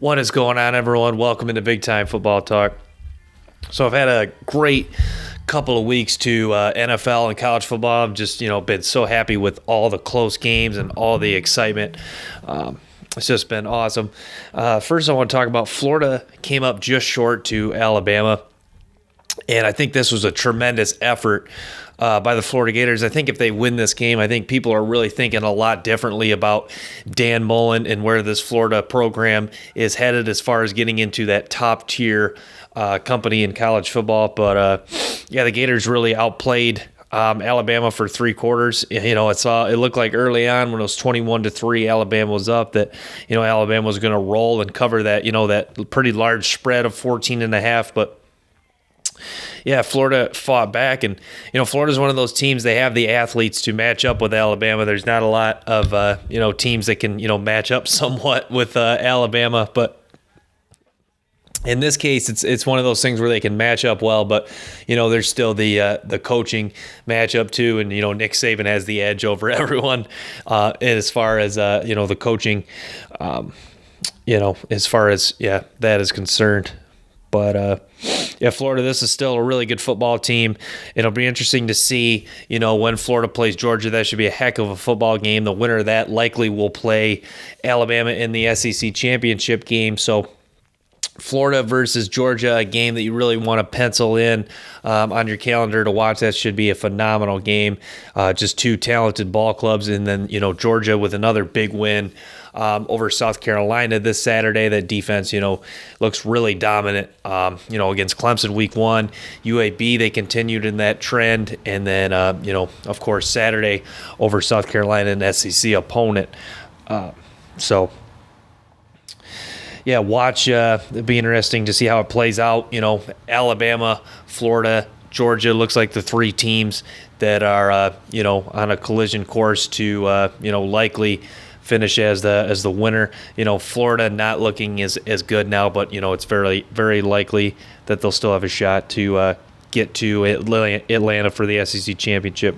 What is going on, everyone? Welcome into Big Time Football Talk. So I've had a great couple of weeks to NFL and college football. I've just, been so happy with all the close games and all the excitement. It's just been awesome. First, I want to talk about Florida came up just short to Alabama. And I think this was a tremendous effort by the Florida Gators. I think if they win this game, I think people are really thinking a lot differently about Dan Mullen and where this Florida program is headed as far as getting into that top tier company in college football. But the Gators really outplayed Alabama for three quarters. It looked like early on when it was 21-3, Alabama was up, that Alabama was going to roll and cover that that pretty large spread of 14.5. But yeah, Florida fought back, and Florida's one of those teams. They have the athletes to match up with Alabama. There's not a lot of teams that can match up somewhat with Alabama, but in this case, it's one of those things where they can match up well, but there's still the coaching matchup too, and Nick Saban has the edge over everyone as far as the coaching, as far as that is concerned. But Florida, this is still a really good football team. It'll be interesting to see, when Florida plays Georgia. That should be a heck of a football game. The winner of that likely will play Alabama in the SEC championship game. So Florida versus Georgia, a game that you really want to pencil in on your calendar to watch. That should be a phenomenal game. Just two talented ball clubs, and then Georgia with another big win over South Carolina this Saturday. That defense, looks really dominant. Against Clemson week 1, UAB, they continued in that trend, and then of course Saturday over South Carolina, an SEC opponent. Watch. It'll be interesting to see how it plays out. Alabama, Florida, Georgia looks like the three teams that are, on a collision course to, likely finish as the winner. Florida not looking as good now, but, it's very, very likely that they'll still have a shot to get to Atlanta for the SEC championship.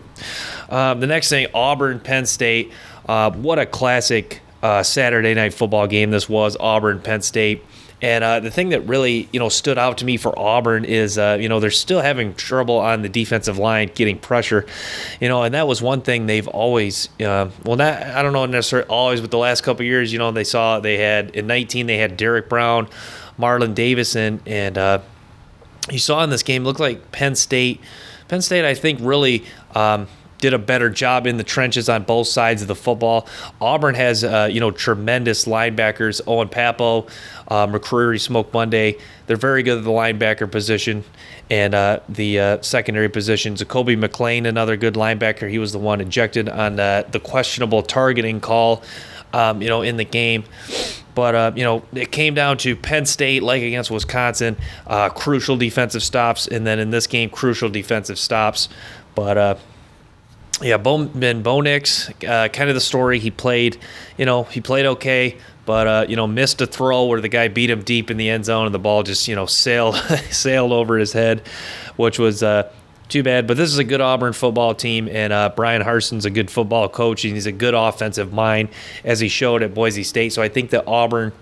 The next thing, Auburn, Penn State. What a classic Saturday night football game this was, Auburn, Penn State. And the thing that really, stood out to me for Auburn is, they're still having trouble on the defensive line getting pressure, and that was one thing they've always, I don't know necessarily always, but the last couple of years, they had in 19, they had Derek Brown, Marlon Davison, and you saw in this game, looked like Penn State, I think really, did a better job in the trenches on both sides of the football. Auburn has, tremendous linebackers. Owen Pappo, McCreary, Smoke Monday. They're very good at the linebacker position and the secondary position. Jacoby McClain, another good linebacker. He was the one ejected on the questionable targeting call, in the game. But, it came down to Penn State, like against Wisconsin, crucial defensive stops. And then in this game, crucial defensive stops. But, Bo Nix, kind of the story. He played okay, but missed a throw where the guy beat him deep in the end zone, and the ball just sailed over his head, which was too bad. But this is a good Auburn football team, and Brian Harsin's a good football coach, and he's a good offensive mind, as he showed at Boise State. So I think that Auburn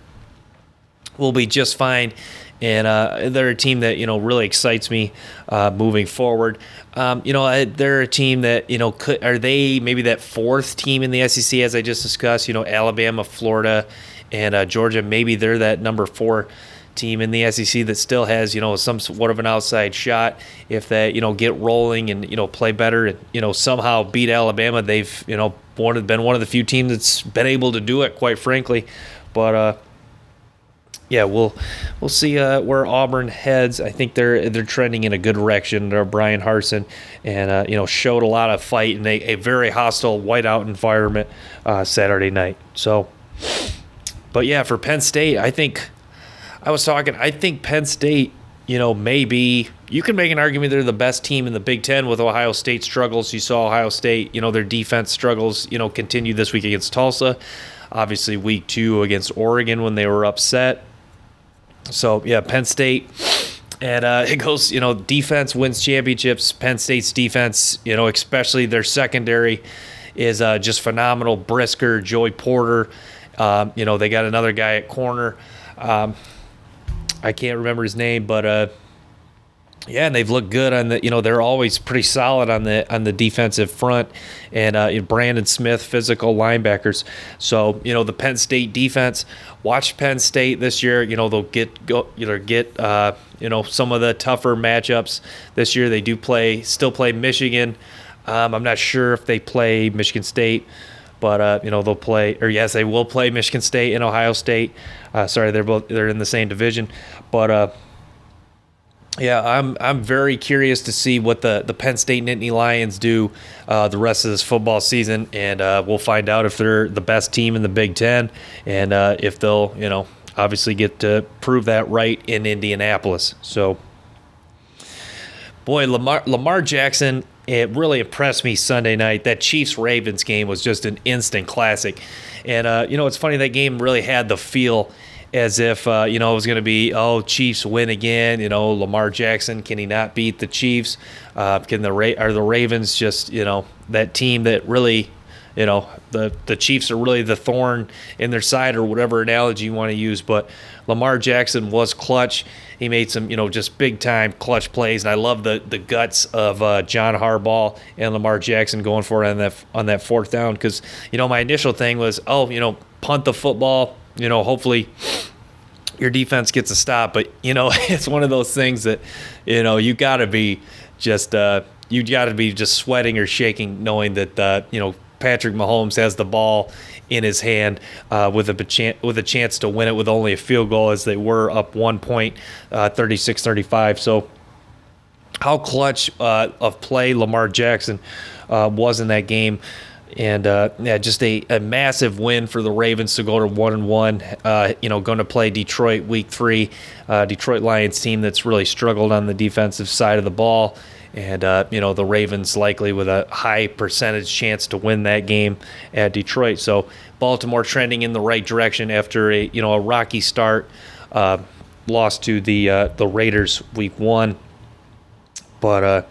will be just fine. And they're a team that, really excites me moving forward. They're a team that, are they maybe that fourth team in the SEC, as I just discussed, Alabama, Florida, and Georgia. Maybe they're that number 4 team in the SEC that still has, some sort of an outside shot if they, get rolling and, play better and, somehow beat Alabama. They've, been one of the few teams that's been able to do it, quite frankly. But, we'll see where Auburn heads. I think they're trending in a good direction. They're Brian Harsin, and showed a lot of fight in a very hostile whiteout environment Saturday night. So, but for Penn State, I think Penn State, maybe you can make an argument they're the best team in the Big Ten with Ohio State struggles. You saw Ohio State, their defense struggles, continue this week against Tulsa. Obviously, week 2 against Oregon when they were upset. So, Penn State, and it goes, defense wins championships. Penn State's defense, especially their secondary, is just phenomenal. Brisker, Joey Porter, They got another guy at corner. I can't remember his name, but yeah, and they've looked good on the. They're always pretty solid on the defensive front, and Brandon Smith, physical linebackers. So the Penn State defense. Watch Penn State this year. They'll get some of the tougher matchups this year. They still play Michigan. I'm not sure if they play Michigan State, but they'll play. Or yes, they will play Michigan State and Ohio State. Sorry, they're in the same division, but. Yeah, I'm very curious to see what the Penn State Nittany Lions do the rest of this football season, and we'll find out if they're the best team in the Big Ten, and if they'll obviously get to prove that right in Indianapolis. So, boy, Lamar Jackson, it really impressed me Sunday night. That Chiefs-Ravens game was just an instant classic, and it's funny, that game really had the feel as if, it was going to be, Chiefs win again. Lamar Jackson, can he not beat the Chiefs? Are the Ravens just, that team that really, the Chiefs are really the thorn in their side, or whatever analogy you want to use. But Lamar Jackson was clutch. He made some, just big-time clutch plays. And I love the guts of John Harbaugh and Lamar Jackson going for it on that fourth down. Because, my initial thing was, punt the football. Hopefully your defense gets a stop, but it's one of those things that you got to be just sweating or shaking, knowing that Patrick Mahomes has the ball in his hand with a chance to win it with only a field goal, as they were up 1 point, 36-35. So how clutch of play Lamar Jackson was in that game. And just a massive win for the Ravens to go to 1-1. Going to play Detroit week 3, Detroit Lions team that's really struggled on the defensive side of the ball, and the Ravens likely with a high percentage chance to win that game at Detroit. So Baltimore trending in the right direction after a rocky start, lost to the Raiders week 1. But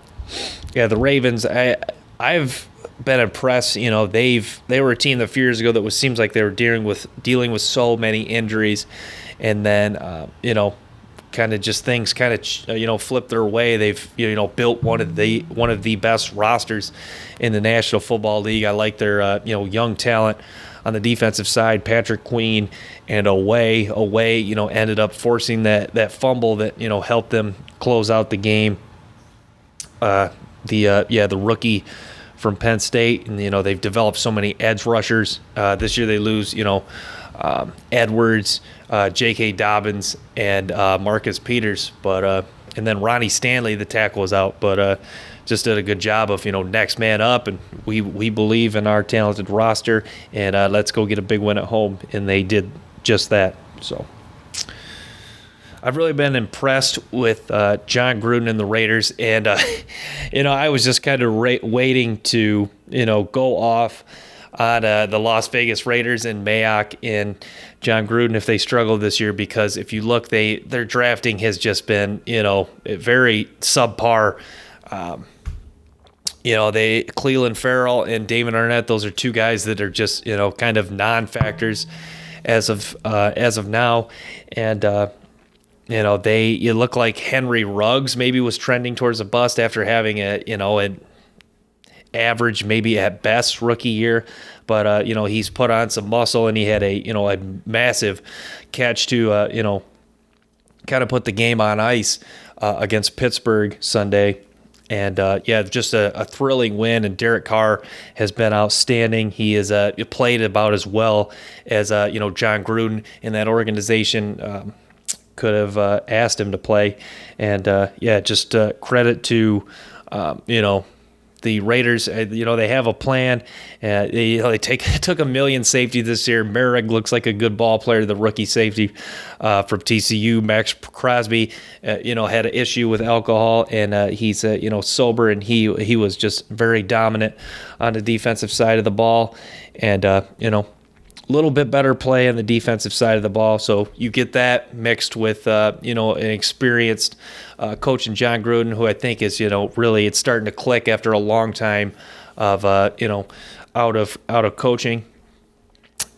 the Ravens, I've been impressed. They were a team that a few years ago that seems like they were dealing with so many injuries, and then kind of just things kind of flipped their way. They've built one of the best rosters in the National Football League. I like their young talent on the defensive side. Patrick Queen and Away ended up forcing that fumble that helped them close out the game. The rookie from Penn State, and they've developed so many edge rushers. This year they lose Edwards, J.K. Dobbins, and Marcus Peters, but and then Ronnie Stanley, the tackle, was out, but just did a good job of next man up, and we believe in our talented roster, and let's go get a big win at home, and they did just that. So I've really been impressed with John Gruden and the Raiders, and I was just kind of waiting to go off on the Las Vegas Raiders and Mayock and John Gruden if they struggle this year, because if you look, their drafting has just been very subpar. Cleveland Farrell and David Arnett, those are two guys that are just kind of non-factors as of now, and. You look like Henry Ruggs maybe was trending towards a bust after having an average, maybe at best, rookie year. But, he's put on some muscle, and he had a massive catch to, kind of put the game on ice against Pittsburgh Sunday. And, just a thrilling win. And Derek Carr has been outstanding. He has played about as well as, John Gruden in that organization could have asked him to play. And just credit to the Raiders. They have a plan. They took a million safety this year. Merrick looks like a good ball player, the rookie safety from TCU. Max Crosby had an issue with alcohol, and he's sober, and he was just very dominant on the defensive side of the ball, and little bit better play on the defensive side of the ball. So you get that mixed with, an experienced coach in John Gruden, who I think is, really it's starting to click after a long time of, out of coaching.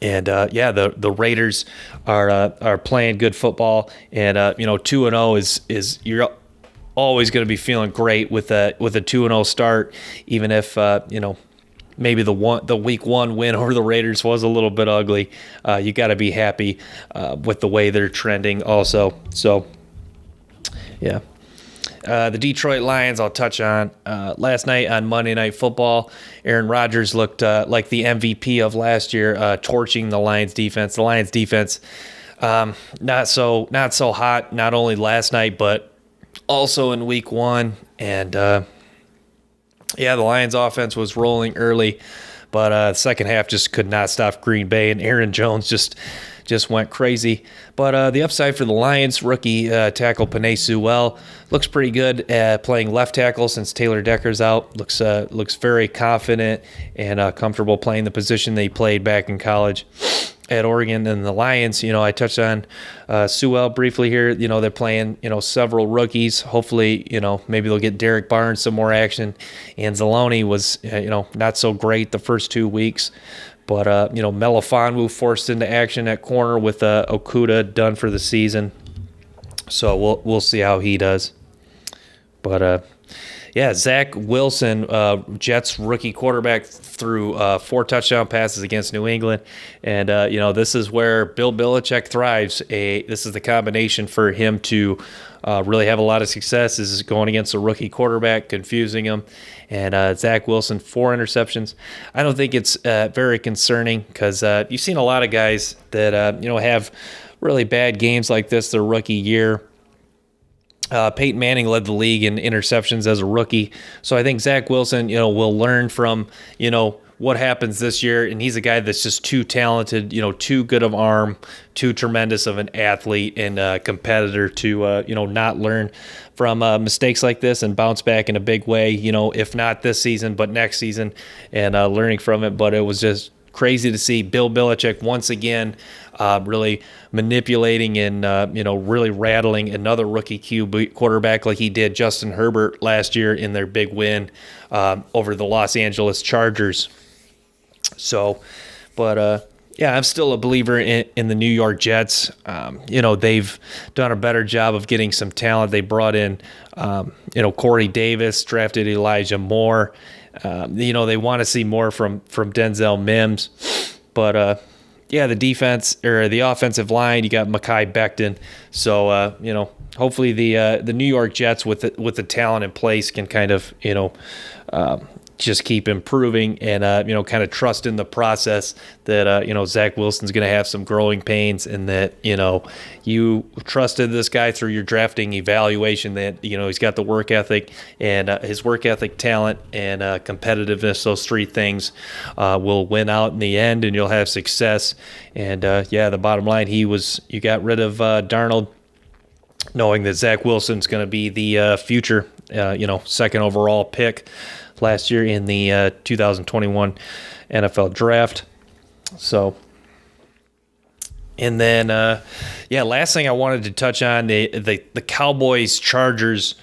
And the Raiders are playing good football, and 2-0 is you're always going to be feeling great with a 2-0 start, even if maybe the week one win over the Raiders was a little bit ugly. You got to be happy with the way they're trending also. So yeah. The Detroit Lions, I'll touch on. Last night on Monday Night Football, Aaron Rodgers looked like the MVP of last year, torching the Lions defense. The Lions defense, not so hot, not only last night, but also in week one. And the Lions offense was rolling early, but the second half just could not stop Green Bay, and Aaron Jones just went crazy. But the upside for the Lions, rookie tackle Penei Sewell looks pretty good playing left tackle since Taylor Decker's out. Looks very confident and comfortable playing the position they played back in college at Oregon. And the Lions, I touched on Sewell briefly here. They're playing, several rookies. Hopefully, maybe they'll get Derek Barnes some more action. And Zaloni was, not so great the first 2 weeks. But, Melifonwu forced into action at corner with Okuda done for the season. So we'll see how he does. But, Zach Wilson, Jets rookie quarterback, threw 4 touchdown passes against New England. And, this is where Bill Belichick thrives. This is the combination for him to really have a lot of success. This is going against a rookie quarterback, confusing him. And Zach Wilson, 4 interceptions. I don't think it's very concerning because you've seen a lot of guys that, have really bad games like this their rookie year. Peyton Manning led the league in interceptions as a rookie. So I think Zach Wilson, will learn from, what happens this year. And he's a guy that's just too talented, too good of arm, too tremendous of an athlete and competitor to, not learn from mistakes like this and bounce back in a big way, if not this season, but next season, and learning from it. But it was just crazy to see Bill Belichick once again really manipulating and, really rattling another rookie QB quarterback like he did Justin Herbert last year in their big win over the Los Angeles Chargers. So, but I'm still a believer in the New York Jets. They've done a better job of getting some talent. They brought in, Corey Davis, drafted Elijah Moore. They want to see more from Denzel Mims. But, the defense or the offensive line, you got Mekhi Becton. So, hopefully the New York Jets with the talent in place can kind of, just keep improving and, kind of trust in the process that, Zach Wilson's going to have some growing pains and that, you trusted this guy through your drafting evaluation that, he's got the work ethic and his work ethic, talent, and competitiveness. Those 3 things will win out in the end and you'll have success. And, the bottom line, you got rid of Darnold, knowing that Zach Wilson's going to be the future, second overall pick last year in the 2021 NFL Draft. So, and then, last thing I wanted to touch on, the Cowboys Chargers.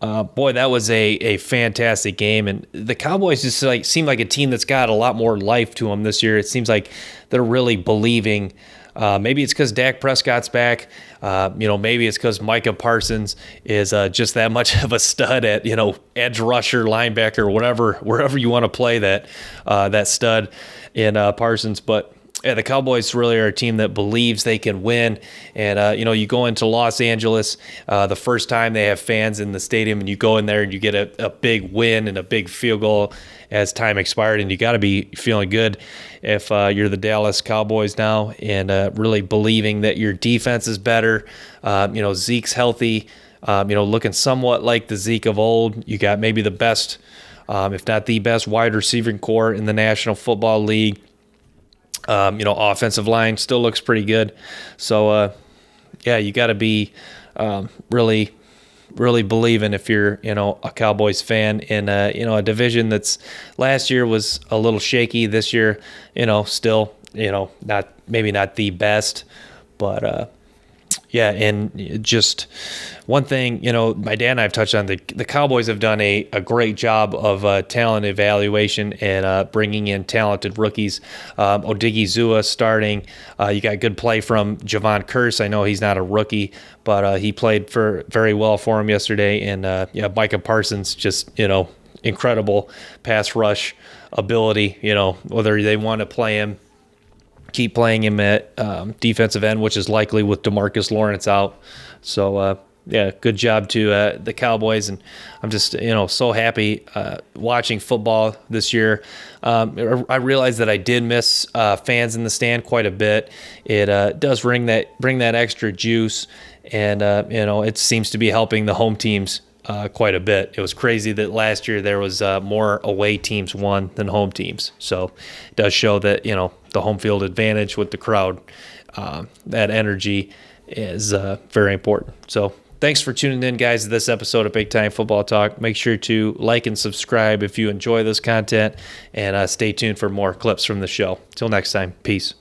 Boy, that was a fantastic game, and the Cowboys just seem like a team that's got a lot more life to them this year. It seems like they're really believing. Maybe it's because Dak Prescott's back. Maybe it's because Micah Parsons is just that much of a stud at, edge rusher, linebacker, wherever you want to play that stud in Parsons. But the Cowboys really are a team that believes they can win. And, you go into Los Angeles the first time they have fans in the stadium and you go in there and you get a big win and a big field goal as time expired. And you got to be feeling good if you're the Dallas Cowboys now and really believing that your defense is better. Zeke's healthy, looking somewhat like the Zeke of old. You got maybe the best, if not the best wide receiving core in the National Football League. Offensive line still looks pretty good. So, you got to be really, really believing if you're, a Cowboys fan in, a division that's last year was a little shaky. This year, still, not the best. But, Yeah, and just one thing, my dad and I have touched on, the Cowboys have done a great job of talent evaluation and bringing in talented rookies. Odigizua starting. You got good play from Javon Curse. I know he's not a rookie, but he played very well for him yesterday. And Micah Parsons, just, incredible pass rush ability, whether they want to play him, keep playing him at defensive end, which is likely with DeMarcus Lawrence out. So, good job to the Cowboys. And I'm just, so happy watching football this year. I realized that I did miss fans in the stand quite a bit. It does bring that extra juice. And, it seems to be helping the home teams quite a bit. It was crazy that last year there was more away teams won than home teams. So it does show that, the home field advantage with the crowd, that energy is very important. So thanks for tuning in, guys, to this episode of Big Time Football Talk. Make sure to like and subscribe if you enjoy this content, and stay tuned for more clips from the show. Till next time, peace.